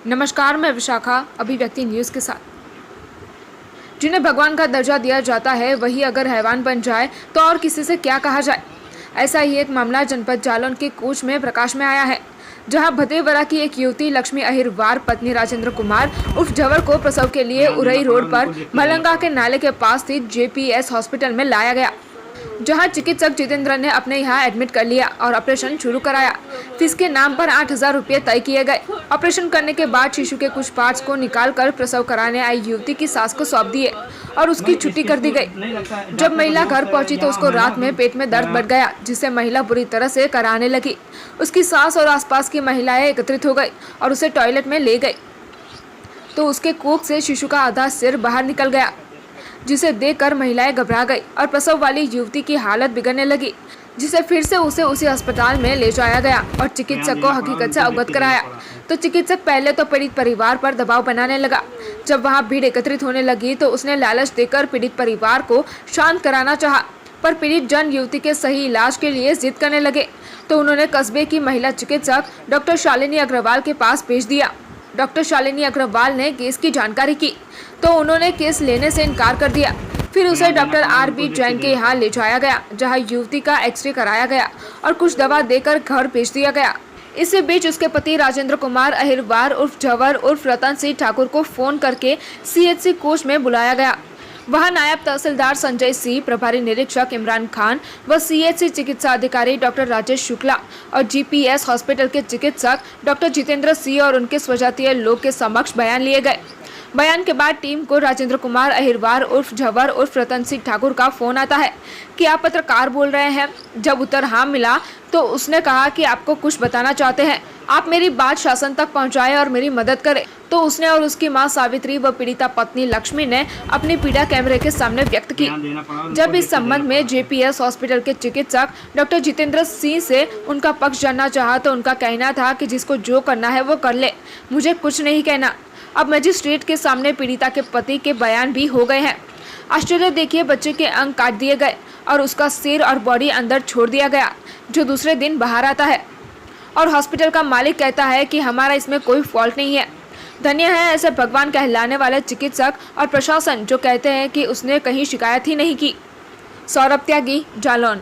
नमस्कार, मैं विशाखा अभिव्यक्ति न्यूज़ के साथ। जिन्हें भगवान का दर्जा दिया जाता है वही अगर हैवान बन जाए तो और किसी से क्या कहा जाए। ऐसा ही एक मामला जनपद जालौन के कूच में प्रकाश में आया है, जहां भदेवरा की एक युवती लक्ष्मी अहिरवार पत्नी राजेंद्र कुमार उर्फ जवर को प्रसव के लिए उरई रोड पर मलंगा के नाले के पास स्थित JPS हॉस्पिटल में लाया गया, जहां चिकित्सक जितेंद्र ने अपने यहाँ एडमिट कर लिया और ऑपरेशन शुरू कराया। फीस के नाम पर 8,000 रुपये तय किए गए। ऑपरेशन करने के बाद शिशु के कुछ पार्ट्स को निकालकर प्रसव कराने आई युवती की सास को सौंप दिए और उसकी छुट्टी कर दी गई। जब महिला घर पहुंची तो उसको रात में पेट में दर्द बढ़ गया, जिसे महिला बुरी तरह से कराने लगी। उसकी सास और आसपास की महिलाएं एकत्रित हो गई और उसे टॉयलेट में ले गई, तो उसके कोख से शिशु का आधा सिर बाहर निकल गया, जिसे देखकर महिलाएं घबरा गई और प्रसव वाली युवती की हालत बिगड़ने लगी, जिसे फिर से उसे उसी अस्पताल में ले जाया गया और चिकित्सक को हकीकत से अवगत कराया। तो चिकित्सक पहले तो पीड़ित परिवार पर दबाव बनाने लगा। जब वहां भीड़ एकत्रित होने लगी तो उसने लालच देकर पीड़ित परिवार को शांत कराना चाहा, पर पीड़ित जन युवती के सही इलाज के लिए जिद करने लगे, तो उन्होंने कस्बे की महिला चिकित्सक डॉक्टर शालिनी अग्रवाल के पास भेज दिया। डॉक्टर शालिनी अग्रवाल ने केस की जानकारी की तो उन्होंने केस लेने से इनकार कर दिया। फिर उसे डॉक्टर RB जैन के यहाँ ले जाया गया, जहाँ युवती का एक्सरे कराया गया और कुछ दवा देकर घर भेज दिया गया। इसी बीच उसके पति राजेंद्र कुमार अहिरवार उर्फ जवर उर्फ रतन सिंह ठाकुर को फोन करके CHC कोच में बुलाया गया। वहां नायब तहसीलदार संजय सिंह, प्रभारी निरीक्षक इमरान खान व CHC चिकित्सा अधिकारी डॉक्टर राजेश शुक्ला और JPS हॉस्पिटल के चिकित्सक डॉक्टर जितेंद्र सिंह और उनके स्वजातीय लोग के समक्ष बयान लिए गए। बयान के बाद टीम को राजेंद्र कुमार अहिरवार उर्फ जवर उर्फ रतन सिंह ठाकुर का फोन आता है कि आप पत्रकार बोल रहे हैं। जब उत्तर हाँ मिला तो उसने कहा कि आपको कुछ बताना चाहते हैं, आप मेरी बात शासन तक पहुंचाएं और मेरी मदद करें। तो उसने और उसकी मां सावित्री व पीड़िता पत्नी लक्ष्मी ने अपनी पीड़ा कैमरे के सामने व्यक्त की। जब इस संबंध में JPS हॉस्पिटल के चिकित्सक डॉक्टर जितेंद्र सिंह से उनका पक्ष जानना चाहा तो उनका कहना था कि जिसको जो करना है वो कर ले, मुझे कुछ नहीं कहना। अब मजिस्ट्रेट के सामने पीड़िता के पति के बयान भी हो गए हैं। आश्चर्य देखिए, बच्चे के अंग काट दिए गए और उसका सिर और बॉडी अंदर छोड़ दिया गया, जो दूसरे दिन बाहर आता है और हॉस्पिटल का मालिक कहता है कि हमारा इसमें कोई फॉल्ट नहीं है। धन्य है ऐसे भगवान कहलाने वाले चिकित्सक और प्रशासन जो कहते हैं कि उसने कहीं शिकायत ही नहीं की। सौरभ त्यागी, जालौन।